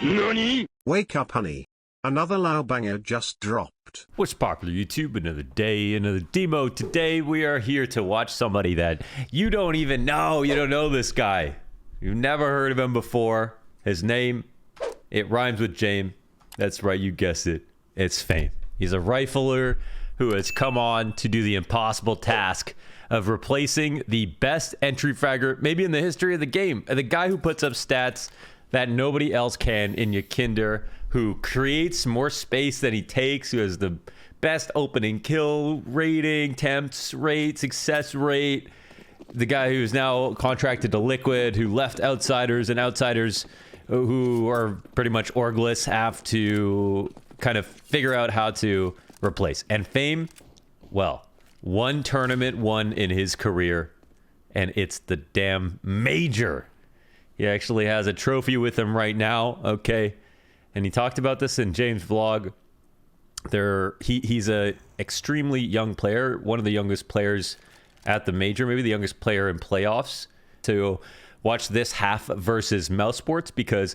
NANI? Wake up, honey. Another Lao banger just dropped. What's popular, YouTube? Another day, another demo. Today we are here to watch somebody that you don't even know. You don't know this guy. You've never heard of him before. His name, it rhymes with James. That's right, you guessed it. It's Fame. He's a rifler who has come on to do the impossible task of replacing the best entry fragger maybe in the history of the game. The guy who puts up stats that nobody else can in YEKINDAR, who creates more space than he takes, who has the best opening kill rating, temps rate, success rate. The guy who's now contracted to Liquid, who left Outsiders, and Outsiders who are pretty much orgless have to kind of figure out how to replace. And Fame, well, one tournament won in his career, and it's the damn major. He actually has a trophy with him right now, okay? And he talked about this in James' vlog. He's a extremely young player, one of the youngest players at the major, maybe the youngest player in playoffs, to watch this half versus Mousesports, because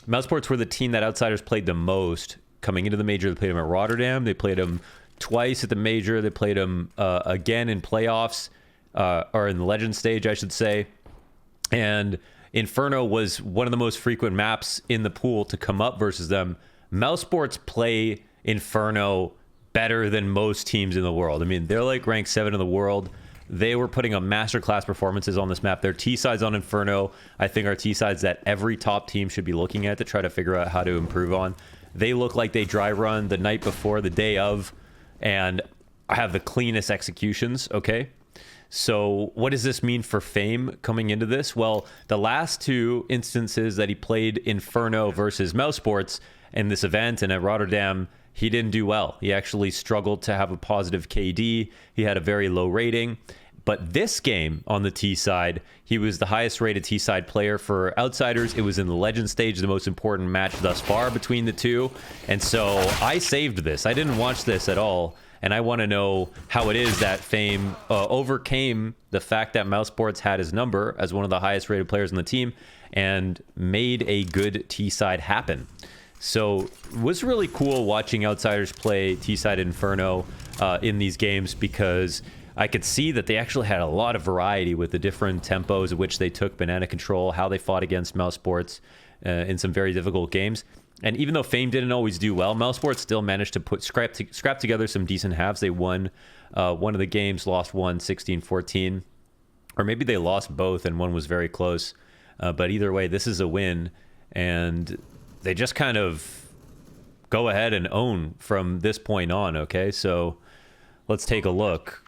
Mousesports were the team that Outsiders played the most coming into the major. They played him at Rotterdam. They played him twice at the major. They played him again in playoffs, or in the legend stage, I should say. And Inferno was one of the most frequent maps in the pool to come up versus them. Mousesports play Inferno better than most teams in the world. I mean, they're like ranked 7 in the world. They were putting up masterclass performances on this map. Their T-sides on Inferno, I think, are T-sides that every top team should be looking at to try to figure out how to improve on. They look like they dry run the night before, the day of, and have the cleanest executions, okay? So what does this mean for Fame coming into this? Well, the last two instances that he played Inferno versus Mousesports in this event and at Rotterdam, he didn't do well. He actually struggled to have a positive KD. He had a very low rating. But this game on the T side, he was the highest rated T side player for Outsiders. It was in the legend stage, the most important match thus far between the two. And so I saved this. I didn't watch this at all. And I want to know how it is that Fame overcame the fact that Mousesports had his number as one of the highest rated players on the team and made a good T-side happen. So it was really cool watching Outsiders play T-side Inferno in these games, because I could see that they actually had a lot of variety with the different tempos at which they took banana control, how they fought against Mousesports in some very difficult games. And even though Fame didn't always do well, Mousesports still managed to scrap together some decent halves. They won one of the games, lost one 16-14. Or maybe they lost both and one was very close. But either way, this is a win. And they just kind of go ahead and own from this point on, okay? So let's take a look.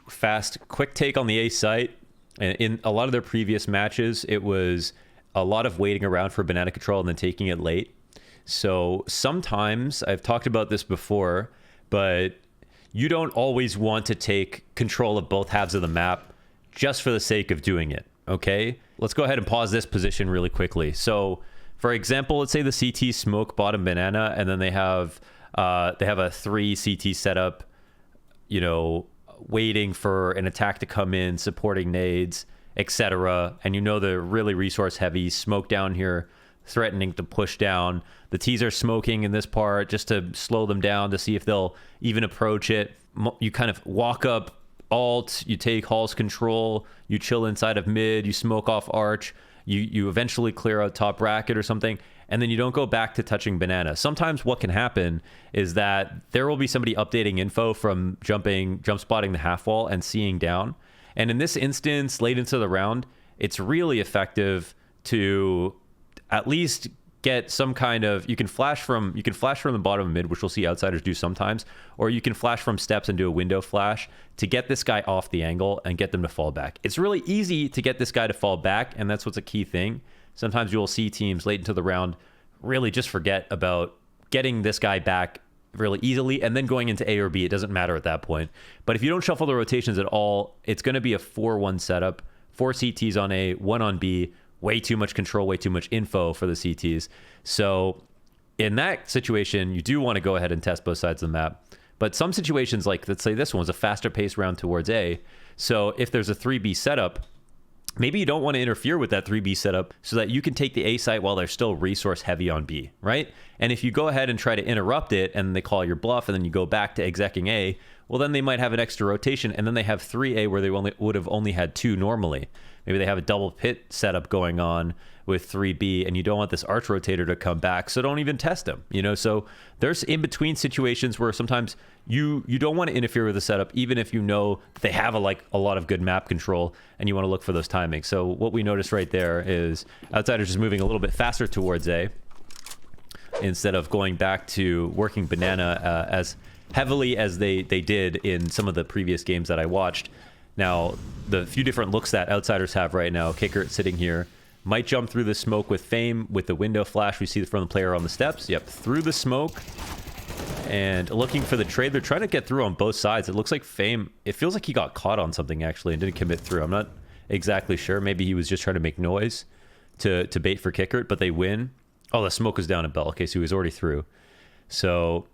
Quick take on the A site. In a lot of their previous matches, it was a lot of waiting around for banana control and then taking it late. So sometimes, I've talked about this before, but you don't always want to take control of both halves of the map just for the sake of doing it, okay? Let's go ahead and pause this position really quickly. So, for example, let's say the CT smoke bottom banana, and then they have a 3 CT setup, you know, waiting for an attack to come in, supporting nades, etc. And you know they're really resource heavy, smoke down here, threatening to push down. The T's are smoking in this part just to slow them down to see if they'll even approach it. You kind of walk up alt, you take Hall's control, you chill inside of mid, you smoke off arch, you eventually clear out top bracket or something, and then you don't go back to touching banana. Sometimes what can happen is that there will be somebody updating info from jump spotting the half wall and seeing down. And in this instance, late into the round, it's really effective to at least get some kind of, you can flash from the bottom of mid, which we'll see Outsiders do sometimes, or you can flash from steps and do a window flash to get this guy off the angle and get them to fall back. It's really easy to get this guy to fall back, and that's what's a key thing. Sometimes you will see teams late into the round really just forget about getting this guy back really easily and then going into A or B. It doesn't matter at that point. But if you don't shuffle the rotations at all, it's going to be a 4-1 setup, 4 CTs on A, 1 on B, way too much control, way too much info for the CTs. So in that situation, you do want to go ahead and test both sides of the map. But some situations, like let's say this one was a faster pace round towards A. So if there's a 3B setup, maybe you don't want to interfere with that 3B setup so that you can take the A site while they're still resource heavy on B, right? And if you go ahead and try to interrupt it and they call your bluff and then you go back to execing A, well, then they might have an extra rotation and then they have 3A where they would have only had 2 normally. Maybe they have a double pit setup going on with 3B and you don't want this arch rotator to come back, so don't even test them, you know? So there's in-between situations where sometimes you don't want to interfere with the setup even if you know that they have a lot of good map control and you want to look for those timings. So what we noticed right there is Outsiders just moving a little bit faster towards A instead of going back to working banana as heavily as they did in some of the previous games that I watched. Now, the few different looks that Outsiders have right now, Kicker sitting here, might jump through the smoke with Fame with the window flash we see from the player on the steps. Yep, through the smoke and looking for the trade. They're trying to get through on both sides. It looks like Fame, it feels like he got caught on something actually and didn't commit through. I'm not exactly sure. Maybe he was just trying to make noise to bait for Kicker, but they win. Oh, the smoke was down at Bell. Okay, so he was already through. So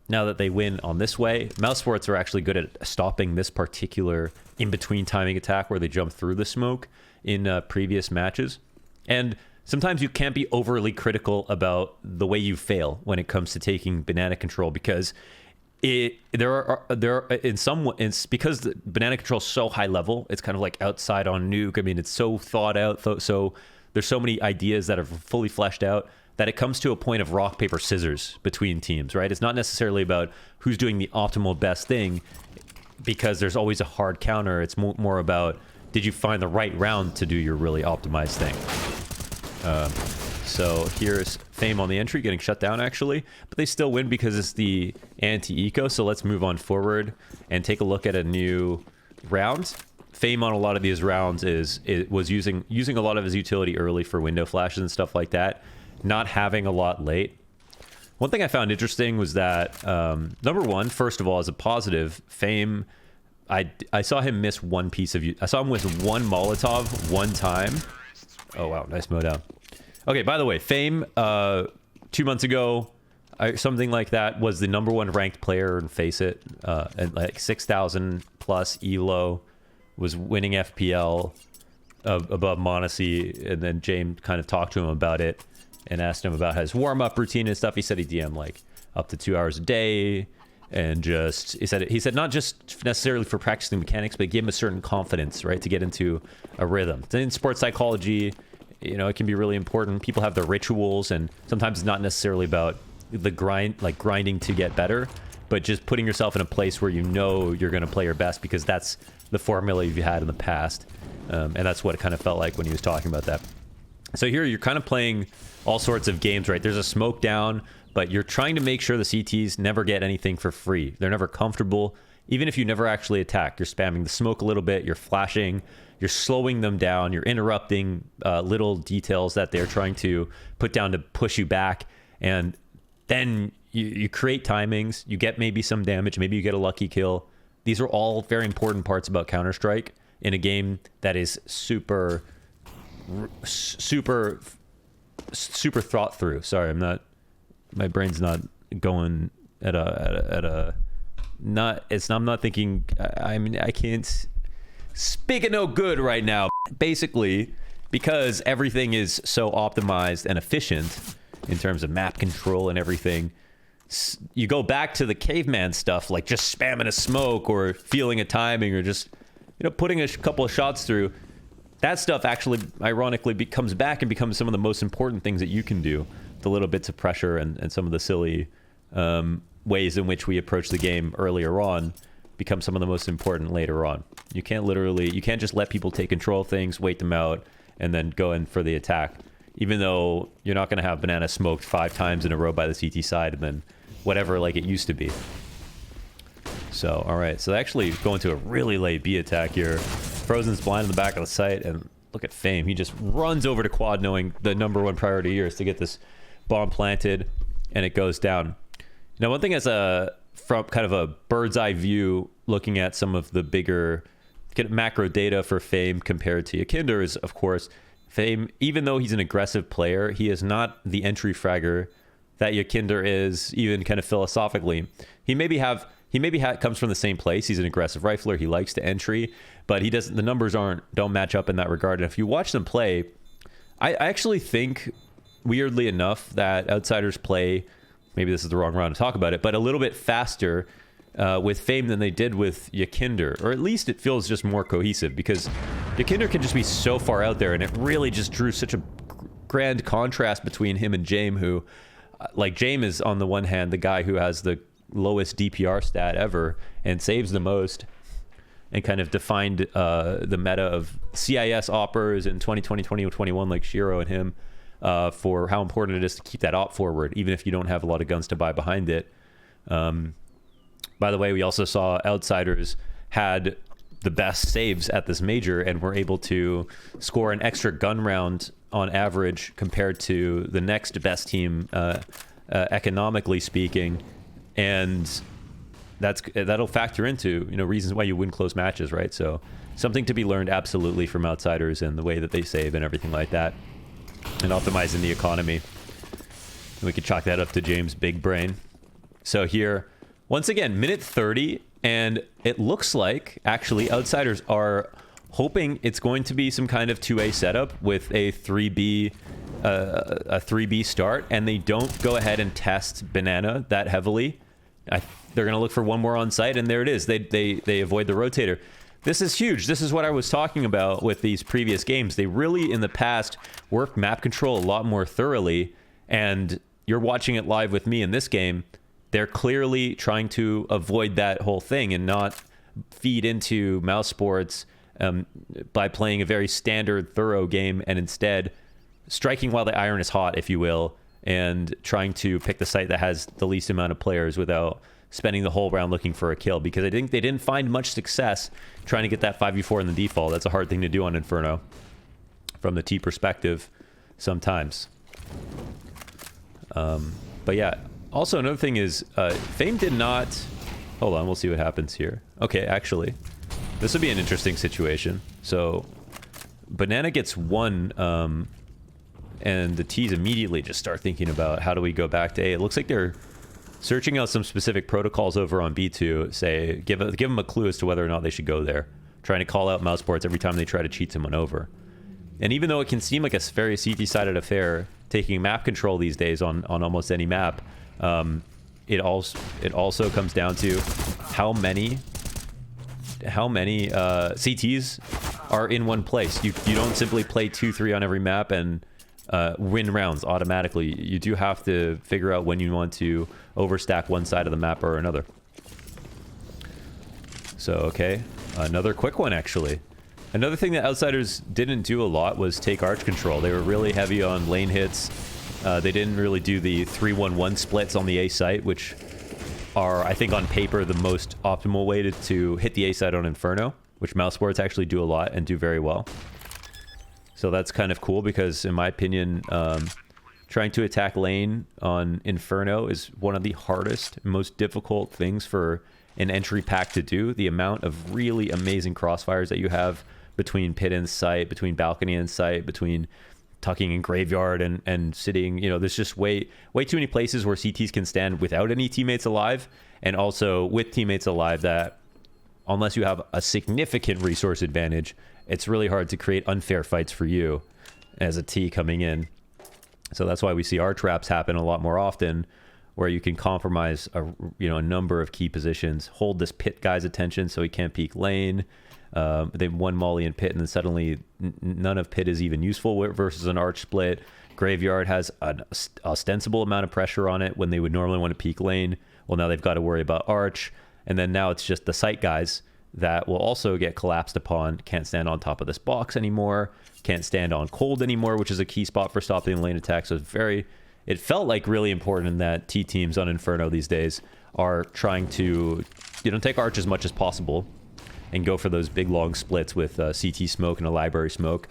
now that they win on this way, Mouse Sports are actually good at stopping this particular in-between timing attack where they jump through the smoke in previous matches. And sometimes you can't be overly critical about the way you fail when it comes to taking banana control because because the banana control is so high level, it's kind of like outside on nuke. I mean, it's so thought out, so there's so many ideas that are fully fleshed out that it comes to a point of rock, paper, scissors between teams, right? It's not necessarily about who's doing the optimal best thing because there's always a hard counter. It's more about, did you find the right round to do your really optimized thing? So here's Fame on the entry, getting shut down actually, but they still win because it's the anti-eco. So let's move on forward and take a look at a new round. Fame on a lot of these rounds was using a lot of his utility early for window flashes and stuff like that, not having a lot late. One thing I found interesting was that number one, first of all, as a positive, Fame, I saw him miss one piece of I saw him with one Molotov one time. Oh wow, nice mow down. Okay, by the way, Fame 2 months ago, something like that, was the #1 ranked player in Face It, and like 6,000 plus elo, was winning FPL above Monacy, and then James kind of talked to him about it and asked him about his warm-up routine and stuff. He said he DM'd like up to 2 hours a day, and just he said not just necessarily for practicing mechanics, but give him a certain confidence, right, to get into a rhythm. In sports psychology, you know, it can be really important. People have their rituals, and sometimes it's not necessarily about the grinding to get better, but just putting yourself in a place where you know you're going to play your best because that's the formula you've had in the past. And that's what it kind of felt like when he was talking about that. So here you're kind of playing all sorts of games, right? There's a smoke down, but you're trying to make sure the CTs never get anything for free. They're never comfortable. Even if you never actually attack, you're spamming the smoke a little bit, you're flashing, you're slowing them down, you're interrupting little details that they're trying to put down to push you back. And then you create timings, you get maybe some damage, maybe you get a lucky kill. These are all very important parts about Counter-Strike in a game that is super thought through. Sorry, my brain's not going at a I'm not thinking, I mean, I can't speak it no good right now. Basically, because everything is so optimized and efficient in terms of map control and everything, you go back to the caveman stuff, like just spamming a smoke or feeling a timing or just, you know, putting a couple of shots through. That stuff actually, ironically, comes back and becomes some of the most important things that you can do. The little bits of pressure and some of the silly ways in which we approach the game earlier on become some of the most important later on. You can't just let people take control of things, wait them out, and then go in for the attack. Even though you're not going to have banana smoked 5 times in a row by the CT side and then whatever like it used to be. So, all right. So actually going to a really late B attack here. Frozen's blind in the back of the site, and look at Fame. He just runs over to quad knowing the #1 priority here is to get this bomb planted, and it goes down. Now, one thing from kind of a bird's eye view, looking at some of the bigger macro data for Fame compared to YEKINDAR is, of course, Fame, even though he's an aggressive player, he is not the entry fragger that YEKINDAR is, even kind of philosophically. He maybe have he maybe comes from the same place. He's an aggressive rifler. He likes to entry, but he doesn't. The numbers don't match up in that regard. And if you watch them play, I actually think, weirdly enough, that Outsiders play, maybe this is the wrong round to talk about it, but a little bit faster with Fame than they did with YEKINDAR, or at least it feels just more cohesive, because YEKINDAR can just be so far out there, and it really just drew such a grand contrast between him and Jame, who, like, Jame is on the one hand the guy who has the lowest DPR stat ever and saves the most, and kind of defined the meta of CIS oppers in 2020, 2021, like Shiro and him, for how important it is to keep that op forward, even if you don't have a lot of guns to buy behind it. By the way, we also saw Outsiders had the best saves at this major and were able to score an extra gun round on average compared to the next best team, economically speaking. And that'll factor into, you know, reasons why you win close matches, right? So something to be learned absolutely from Outsiders and the way that they save and everything like that, and optimizing the economy. And we could chalk that up to James' big brain. So here, once again, minute 30, and it looks like actually Outsiders are hoping it's going to be some kind of 2A setup with a 3B start, and they don't go ahead and test Banana that heavily. They're going to look for one more on site, and there it is. They avoid the rotator. This is huge. This is what I was talking about with these previous games. They really, in the past, worked map control a lot more thoroughly, and you're watching it live with me in this game. They're clearly trying to avoid that whole thing and not feed into mouse sports by playing a very standard, thorough game, and instead striking while the iron is hot, if you will, and trying to pick the site that has the least amount of players without spending the whole round looking for a kill, because I think they didn't find much success trying to get that 5v4 in the default. That's a hard thing to do on Inferno from the T perspective sometimes. But yeah, also another thing is Fame did not... Hold on, we'll see what happens here. Okay, actually, this would be an interesting situation. So Banana gets one, and the T's immediately just start thinking about how do we go back to A. It looks like they're searching out some specific protocols over on B2, say, give them a clue as to whether or not they should go there. Trying to call out mouse ports every time they try to cheat someone over. And even though it can seem like a very CT-sided affair, taking map control these days on almost any map, it also comes down to how many CTs are in one place. You don't simply play 2-3 on every map and win rounds automatically. You do have to figure out when you want to overstack one side of the map or another. So, okay. Another quick one, actually. Another thing that Outsiders didn't do a lot was take arch control. They were really heavy on lane hits. They didn't really do the 3-1-1 splits on the A site, which are, I think, on paper, the most optimal way to hit the A site on Inferno, which mouse sports actually do a lot and do very well. So that's kind of cool because, in my opinion, trying to attack lane on Inferno is one of the hardest, most difficult things for an entry pack to do. The amount of really amazing crossfires that you have between pit and site, between balcony and site, between tucking in graveyard and sitting, you know, there's just way too many places where CTs can stand without any teammates alive, and also with teammates alive that, unless you have a significant resource advantage, it's really hard to create unfair fights for you as a T coming in. So that's why we see our traps happen a lot more often, where you can compromise a number of key positions, hold this pit guy's attention so he can't peek lane. They one molly in pit, and then suddenly none of pit is even useful versus an arch split. Graveyard has an ostensible amount of pressure on it when they would normally want to peek lane. Well, now they've got to worry about arch, and then now it's just the site guys that will also get collapsed upon. Can't stand on top of this box anymore. Can't stand on cold anymore, which is a key spot for stopping the lane attack. So it felt like really important that T teams on Inferno these days are trying to, take arch as much as possible and go for those big long splits with CT smoke and a library smoke.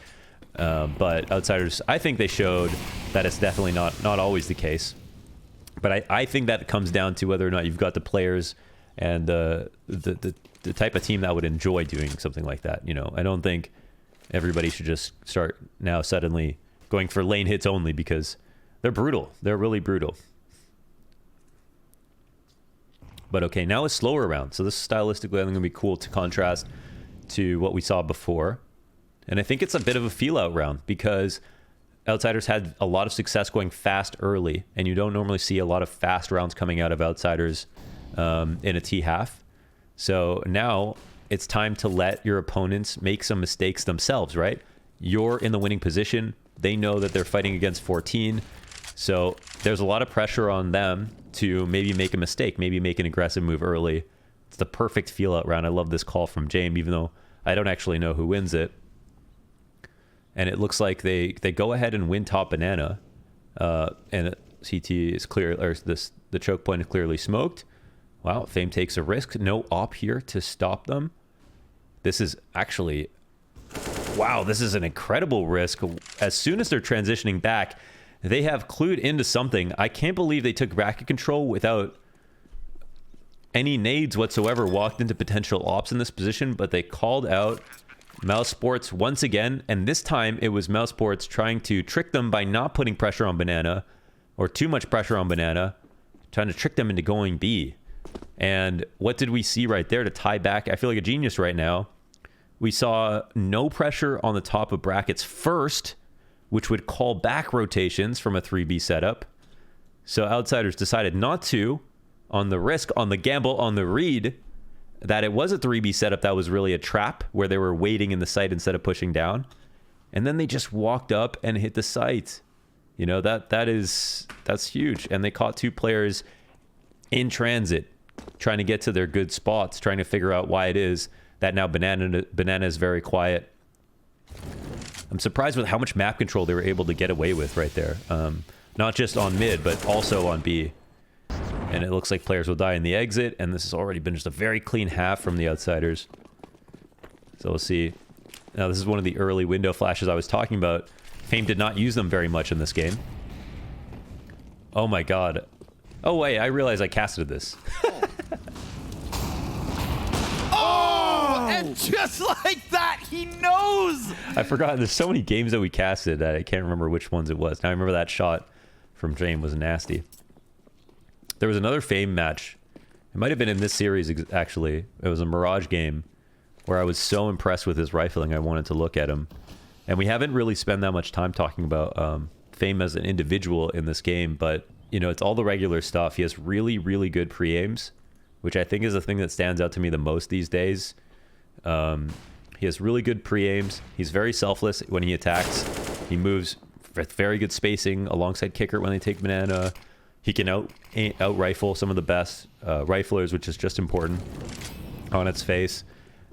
But Outsiders, I think they showed that it's definitely not always the case. But I think that comes down to whether or not you've got the players and the type of team that would enjoy doing something like that. I don't think everybody should just start now suddenly going for lane hits only, because they're brutal. They're really brutal. But okay, now a slower round. So this is stylistically, I think, going to be cool to contrast to what we saw before. And I think it's a bit of a feel-out round because Outsiders had a lot of success going fast early, and you don't normally see a lot of fast rounds coming out of Outsiders in a T-half. So now it's time to let your opponents make some mistakes themselves, right? You're in the winning position. They know that they're fighting against 14. So there's a lot of pressure on them to maybe make a mistake, maybe make an aggressive move early. It's the perfect feel-out round. I love this call from James, even though I don't actually know who wins it. And it looks like they go ahead and win top banana. And CT is clear, or the choke point is clearly smoked. Wow, Fame takes a risk. No op here to stop them. This is actually, wow, this is an incredible risk. As soon as they're transitioning back, they have clued into something. I can't believe they took bracket control without any nades whatsoever, walked into potential ops in this position, but they called out Mouse Sports once again, and this time it was Mouse Sports trying to trick them by not putting pressure on Banana, or too much pressure on Banana, trying to trick them into going B. And what did we see right there to tie back? I feel like a genius right now. We saw no pressure on the top of brackets first, which would call back rotations from a 3B setup. So Outsiders decided not to, on the risk, on the gamble, on the read, that it was a 3B setup that was really a trap where they were waiting in the site instead of pushing down. And then they just walked up and hit the site. You know, that's huge. And they caught two players in transit, trying to get to their good spots, trying to figure out why it is that now Banana is very quiet. I'm surprised with how much map control they were able to get away with right there. Not just on mid, but also on B. And it looks like players will die in the exit, and this has already been just a very clean half from the Outsiders. So we'll see. Now, this is one of the early window flashes I was talking about. Fame did not use them very much in this game. Oh my god. Oh wait, I realized I casted this. Oh! And just like that, he knows! I forgot. There's so many games that we casted that I can't remember which ones it was. Now I remember that shot from James was nasty. There was another Fame match. It might have been in this series, actually. It was a Mirage game where I was so impressed with his rifling, I wanted to look at him. And we haven't really spent that much time talking about Fame as an individual in this game, but, you know, it's all the regular stuff. He has really, really good pre-aims, which I think is the thing that stands out to me the most these days. He has really good pre-aims. He's very selfless when he attacks. He moves with very good spacing alongside Kicker when they take Banana. He can out rifle some of the best riflers, which is just important on its face.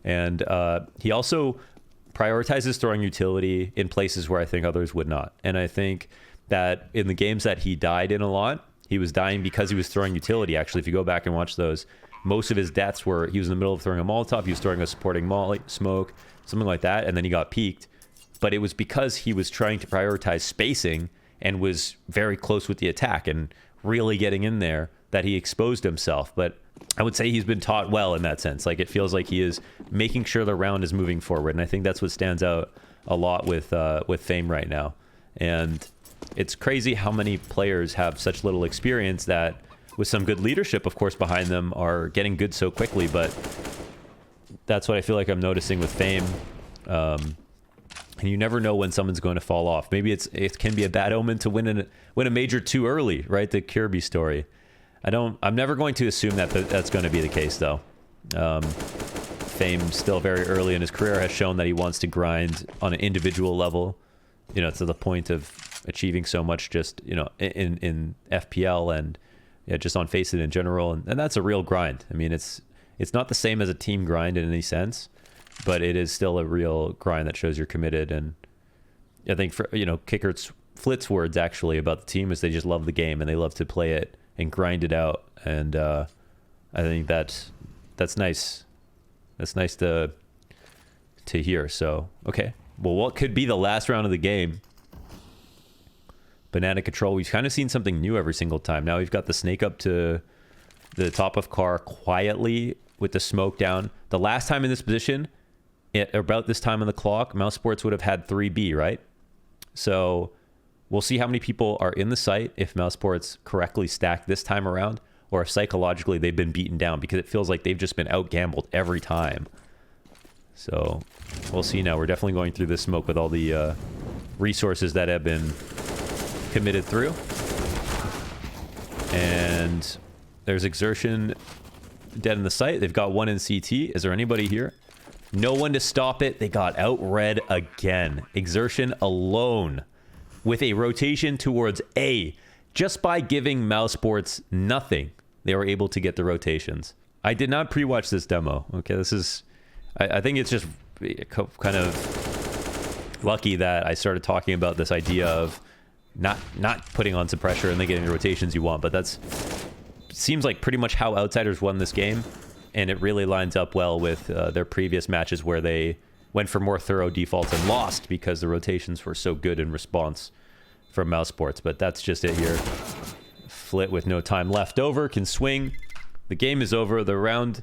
And he also prioritizes throwing utility in places where I think others would not. And I think that in the games that he died in a lot, he was dying because he was throwing utility. Actually, if you go back and watch those, most of his deaths were he was in the middle of throwing a Molotov, he was throwing a supporting molly, smoke, something like that, and then he got peaked. But it was because he was trying to prioritize spacing and was very close with the attack and really getting in there that he exposed himself. But I would say he's been taught well in that sense. Like, it feels like he is making sure the round is moving forward, and I think that's what stands out a lot with Fame right now. And it's crazy how many players have such little experience that, with some good leadership, of course, behind them, are getting good so quickly. But that's what I feel like I'm noticing with Fame. And you never know when someone's going to fall off. Maybe it can be a bad omen to win a major too early, right? The Kirby story. I'm never going to assume that that's going to be the case, though. Fame, still very early in his career, has shown that he wants to grind on an individual level, you know, to the point of achieving so much just, you know, in FPL and, yeah, just on Face It in general. And that's a real grind. I mean, it's not the same as a team grind in any sense, but it is still a real grind that shows you're committed. And I think, for, you know, Kickert's Flit's words actually about the team is they just love the game and they love to play it and grind it out. And I think that's nice. That's nice to hear. So, okay. Well, what could be the last round of the game? Banana control. We've kind of seen something new every single time. Now we've got the snake up to the top of car quietly with the smoke down. The last time in this position, at about this time on the clock, Mouse Sports would have had 3B, right? So we'll see how many people are in the site if Mouse Sports correctly stack this time around, or psychologically they've been beaten down, because it feels like they've just been out-gambled every time. So we'll see now. We're definitely going through this smoke with all the resources that have been committed through. And there's Exertion dead in the site. They've got one in CT. Is there anybody here? No one to stop it. They got out-red again. Exertion alone with a rotation towards A. Just by giving Mousesports nothing, they were able to get the rotations. I did not pre-watch this demo. Okay, this is... I think it's just kind of lucky that I started talking about this idea of not putting on some pressure and then getting the rotations you want. But that's... seems like pretty much how Outsiders won this game. And it really lines up well with their previous matches where they went for more thorough defaults and lost because the rotations were so good in response from Mousesports. But that's just it here. Flit with no time left over can swing. The game is over. The round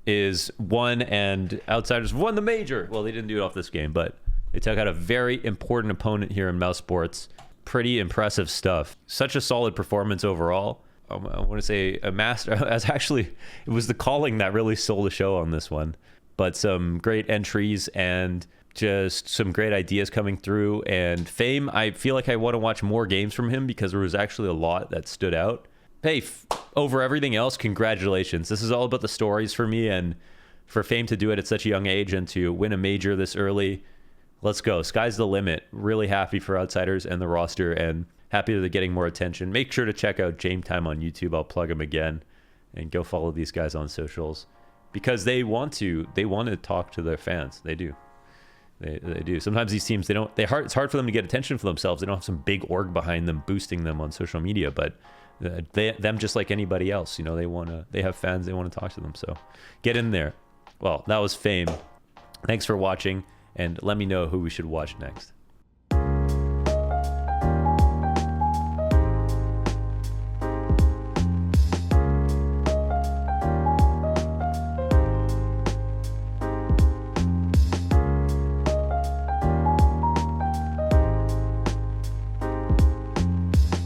is won, and Outsiders won the major. Well, they didn't do it off this game, but they took out a very important opponent here in Mousesports. Pretty impressive stuff. Such a solid performance overall. I want to say a master. As actually, it was the calling that really stole the show on this one. But some great entries and just some great ideas coming through. And Fame, I feel like I want to watch more games from him because there was actually a lot that stood out. Hey, over everything else, congratulations. This is all about the stories for me, and for Fame to do it at such a young age and to win a major this early. Let's go. Sky's the limit. Really happy for Outsiders and the roster, and happy that they're getting more attention. Make sure to check out Jame Time on YouTube. I'll plug him again. And go follow these guys on socials. Because they want to talk to their fans. They do. They do. Sometimes these teams, it's hard for them to get attention for themselves. They don't have some big org behind them boosting them on social media, but them just like anybody else, you know, they have fans, they want to talk to them. So get in there. Well, that was Fame. Thanks for watching, and let me know who we should watch next.